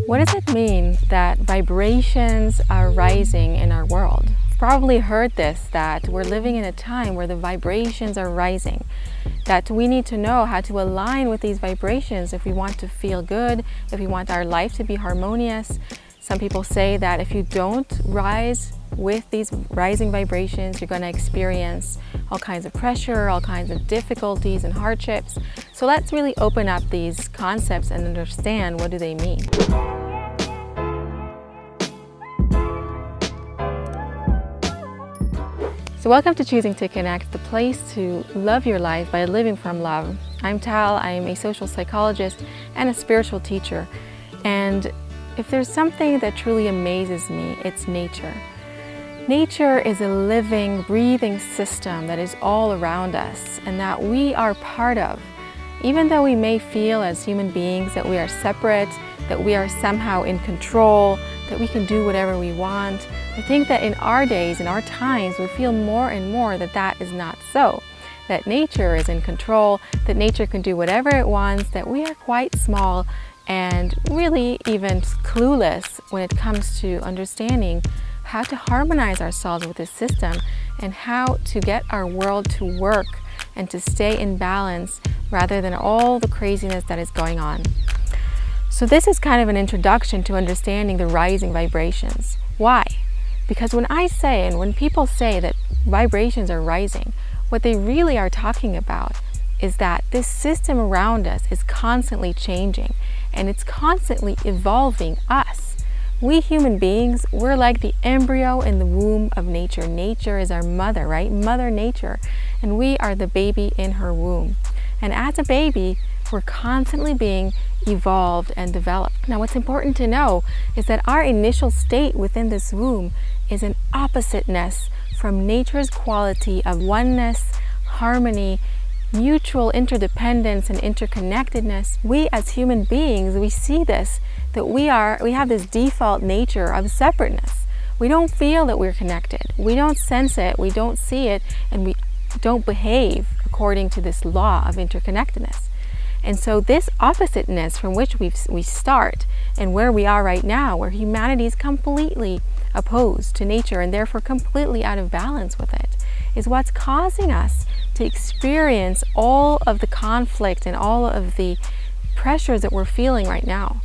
What does it mean that vibrations are rising in our world? You've probably heard this, that we're living in a time where the vibrations are rising, that we need to know how to align with these vibrations if we want to feel good, if we want our life to be harmonious. Some people say that if you don't rise with these rising vibrations, you're going to experience all kinds of pressure, all kinds of difficulties and hardships. So let's really open up these concepts and understand, what do they mean. So welcome to Choosing to Connect, the place to love your life by living from love. I'm Tal, I'm a social psychologist and a spiritual teacher. And if there's something that truly amazes me, it's nature. Nature is a living, breathing system that is all around us and that we are part of. Even though we may feel as human beings that we are separate, that we are somehow in control, that we can do whatever we want, I think that in our days, in our times, we feel more and more that that is not so. That nature is in control, that nature can do whatever it wants, that we are quite small and really even clueless when it comes to understanding how to harmonize ourselves with this system and how to get our world to work and to stay in balance rather than all the craziness that is going on. So this is kind of an introduction to understanding the rising vibrations. Why? Because when I say, and when people say that vibrations are rising, what they really are talking about is that this system around us is constantly changing and it's constantly evolving us. We human beings, we're like the embryo in the womb of nature. Nature is our mother, right? Mother Nature. And we are the baby in her womb. And as a baby, we're constantly being evolved and developed. Now, what's important to know is that our initial state within this womb is an oppositeness from nature's quality of oneness, harmony, mutual interdependence and interconnectedness. We as human beings, we see this, that we have this default nature of separateness. We don't feel that we're connected. We don't sense it, we don't see it, and we don't behave according to this law of interconnectedness. And so this oppositeness from which we start and where we are right now, where humanity is completely opposed to nature and therefore completely out of balance with it, is what's causing us to experience all of the conflict and all of the pressures that we're feeling right now.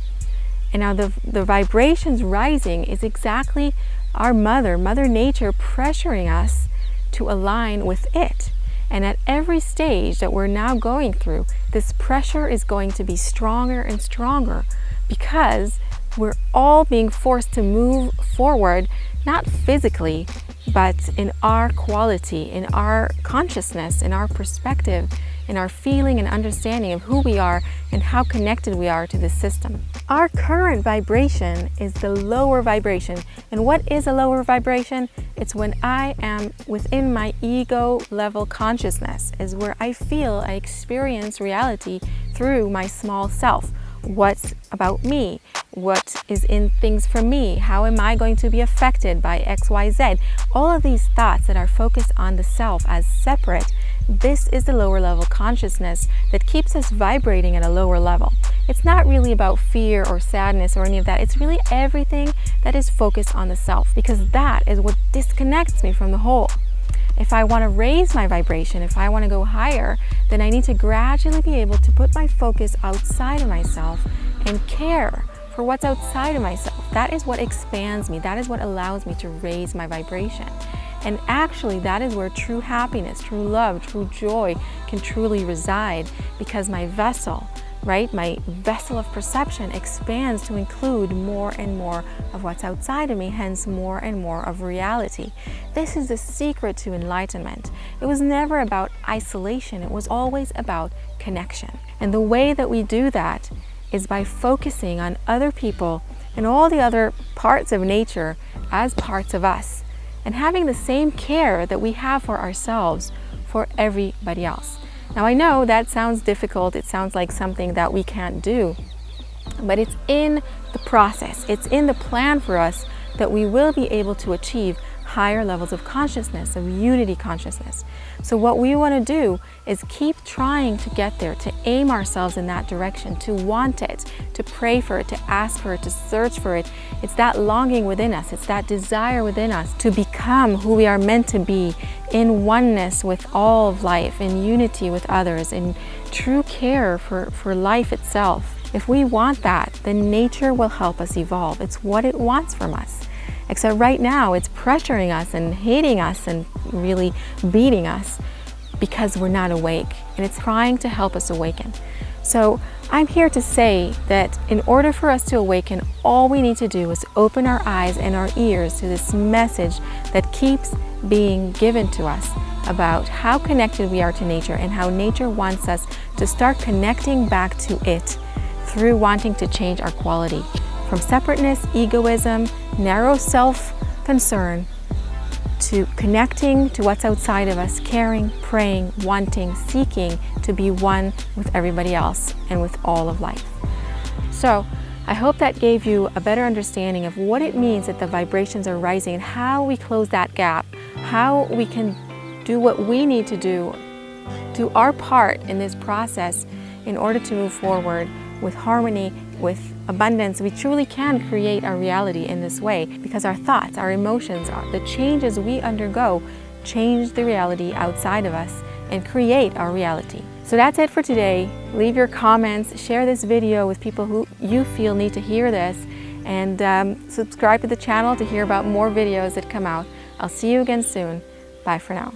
And now the vibrations rising is exactly our Mother Nature, pressuring us to align with it. And at every stage that we're now going through, this pressure is going to be stronger and stronger because we're all being forced to move forward, not physically, but in our quality, in our consciousness, in our perspective, in our feeling and understanding of who we are and how connected we are to this system. Our current vibration is the lower vibration. And what is a lower vibration? It's when I am within my ego level consciousness, is where I feel, I experience reality through my small self. What's about me? What is in things for me? How am I going to be affected by X, Y, Z? All of these thoughts that are focused on the self as separate, this is the lower level consciousness that keeps us vibrating at a lower level. It's not really about fear or sadness or any of that. It's really everything that is focused on the self, because that is what disconnects me from the whole. If I want to raise my vibration, if I want to go higher, then I need to gradually be able to put my focus outside of myself and care for what's outside of myself. That is what expands me. That is what allows me to raise my vibration. And actually, that is where true happiness, true love, true joy can truly reside, because my vessel, right, my vessel of perception expands to include more and more of what's outside of me, hence more and more of reality. This is the secret to enlightenment. It was never about isolation. It was always about connection. And the way that we do that is by focusing on other people and all the other parts of nature as parts of us, and having the same care that we have for ourselves for everybody else. Now, I know that sounds difficult. It sounds like something that we can't do, but it's in the process. It's in the plan for us that we will be able to achieve higher levels of consciousness, of unity consciousness. So what we want to do is keep trying to get there, to aim ourselves in that direction, to want it, to pray for it, to ask for it, to search for it. It's that longing within us, it's that desire within us to become who we are meant to be, in oneness with all of life, in unity with others, in true care for life itself. If we want that, then nature will help us evolve. It's what it wants from us. Except right now, it's pressuring us and hating us and really beating us because we're not awake. And it's trying to help us awaken. So I'm here to say that in order for us to awaken, all we need to do is open our eyes and our ears to this message that keeps being given to us about how connected we are to nature and how nature wants us to start connecting back to it through wanting to change our quality from separateness, egoism, narrow self-concern, to connecting to what's outside of us, caring, praying, wanting, seeking to be one with everybody else and with all of life. So I hope that gave you a better understanding of what it means that the vibrations are rising and how we close that gap, how we can do what we need to do our part in this process in order to move forward with harmony, with abundance. We truly can create our reality in this way because our thoughts, our emotions, the changes we undergo change the reality outside of us and create our reality. So that's it for today. Leave your comments, share this video with people who you feel need to hear this, and subscribe to the channel to hear about more videos that come out. I'll see you again soon. Bye for now.